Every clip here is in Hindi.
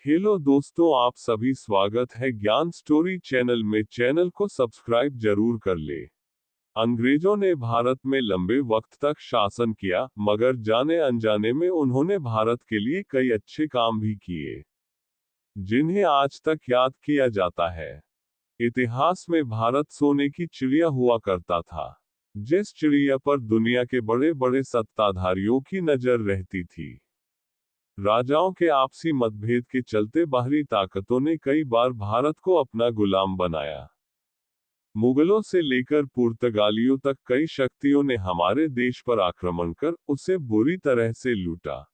हेलो दोस्तों, आप सभी स्वागत है ज्ञान स्टोरी चैनल में। चैनल को सब्सक्राइब जरूर कर ले। अंग्रेजों ने भारत में लंबे वक्त तक शासन किया, मगर जाने अनजाने में उन्होंने भारत के लिए कई अच्छे काम भी किए, जिन्हें आज तक याद किया जाता है। इतिहास में भारत सोने की चिड़िया हुआ करता था, जिस चिड़िया पर दुनिया के बड़े बड़े सत्ताधारियों की नजर रहती थी। राजाओं के आपसी मतभेद के चलते बाहरी ताकतों ने कई बार भारत को अपना गुलाम बनाया। मुगलों से लेकर पुर्तगालियों तक कई शक्तियों ने हमारे देश पर आक्रमण कर उसे बुरी तरह से लूटा।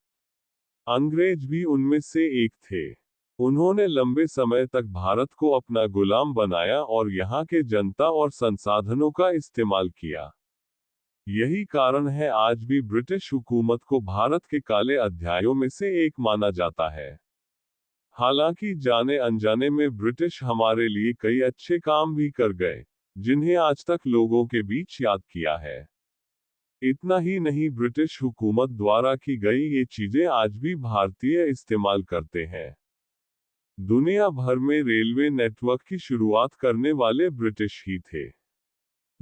अंग्रेज भी उनमें से एक थे। उन्होंने लंबे समय तक भारत को अपना गुलाम बनाया और यहाँ के जनता और संसाधनों का इस्तेमाल किया। यही कारण है आज भी ब्रिटिश हुकूमत को भारत के काले अध्यायों में से एक माना जाता है। हालांकि जाने अनजाने में ब्रिटिश हमारे लिए कई अच्छे काम भी कर गए, जिन्हें आज तक लोगों के बीच याद किया है। इतना ही नहीं, ब्रिटिश हुकूमत द्वारा की गई ये चीजें आज भी भारतीय इस्तेमाल करते हैं। दुनिया भर में रेलवे नेटवर्क की शुरुआत करने वाले ब्रिटिश ही थे।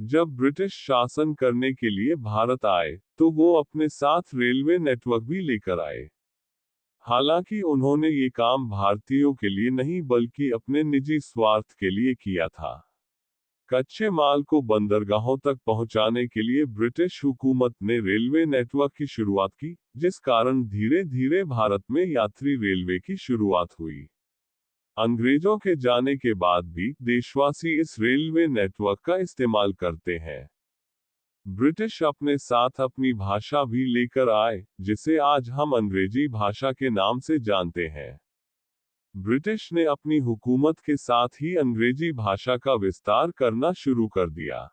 जब ब्रिटिश शासन करने के लिए भारत आए, तो वो अपने साथ रेलवे नेटवर्क भी लेकर आए। हालांकि उन्होंने ये काम भारतीयों के लिए नहीं बल्कि अपने निजी स्वार्थ के लिए किया था। कच्चे माल को बंदरगाहों तक पहुंचाने के लिए ब्रिटिश हुकूमत ने रेलवे नेटवर्क की शुरुआत की, जिस कारण धीरे धीरे भारत में यात्री रेलवे की शुरुआत हुई। अंग्रेजों के जाने के बाद भी देशवासी इस रेलवे नेटवर्क का इस्तेमाल करते हैं। ब्रिटिश अपने साथ अपनी भाषा भी लेकर आए, जिसे आज हम अंग्रेजी भाषा के नाम से जानते हैं। ब्रिटिश ने अपनी हुकूमत के साथ ही अंग्रेजी भाषा का विस्तार करना शुरू कर दिया।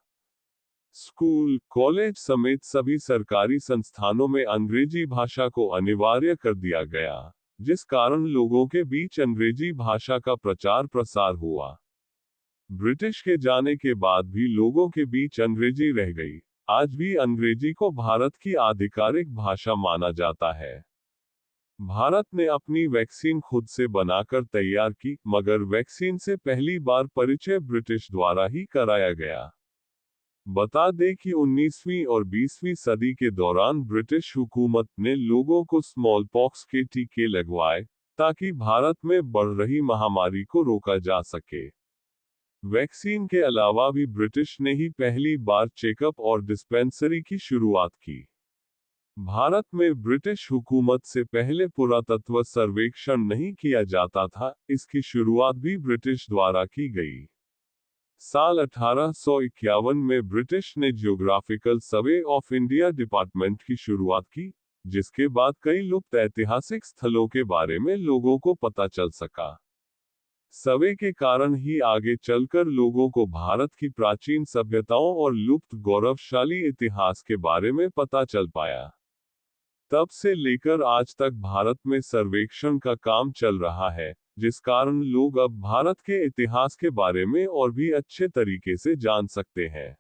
स्कूल, कॉलेज समेत सभी सरकारी संस्थानों में अंग्रेजी भाषा को अनिवार्य कर दिया गया, जिस कारण लोगों के बीच अंग्रेजी भाषा का प्रचार प्रसार हुआ। ब्रिटिश के जाने के बाद भी लोगों के बीच अंग्रेजी रह गई। आज भी अंग्रेजी को भारत की आधिकारिक भाषा माना जाता है। भारत ने अपनी वैक्सीन खुद से बनाकर तैयार की, मगर वैक्सीन से पहली बार परिचय ब्रिटिश द्वारा ही कराया गया। बता दें कि 19वीं और 20वीं सदी के दौरान ब्रिटिश हुकूमत ने लोगों को स्मॉल पॉक्स के टीके लगवाए, ताकि भारत में बढ़ रही महामारी को रोका जा सके। वैक्सीन के अलावा भी ब्रिटिश ने ही पहली बार चेकअप और डिस्पेंसरी की शुरुआत की। भारत में ब्रिटिश हुकूमत से पहले पुरातत्व सर्वेक्षण नहीं किया जाता था, इसकी शुरुआत भी ब्रिटिश द्वारा की गई। साल 1851 में ब्रिटिश ने geographical survey of India department की शुरुआत की, जिसके बाद कई लुप्त ऐतिहासिक स्थलों के बारे में लोगों को पता चल सका। सर्वे के कारण ही आगे चलकर लोगों को भारत की प्राचीन सभ्यताओं और लुप्त गौरवशाली इतिहास के बारे में पता चल पाया। तब से लेकर आज तक भारत में सर्वेक्षण का काम चल रहा है, जिस कारण लोग अब भारत के इतिहास के बारे में और भी अच्छे तरीके से जान सकते हैं।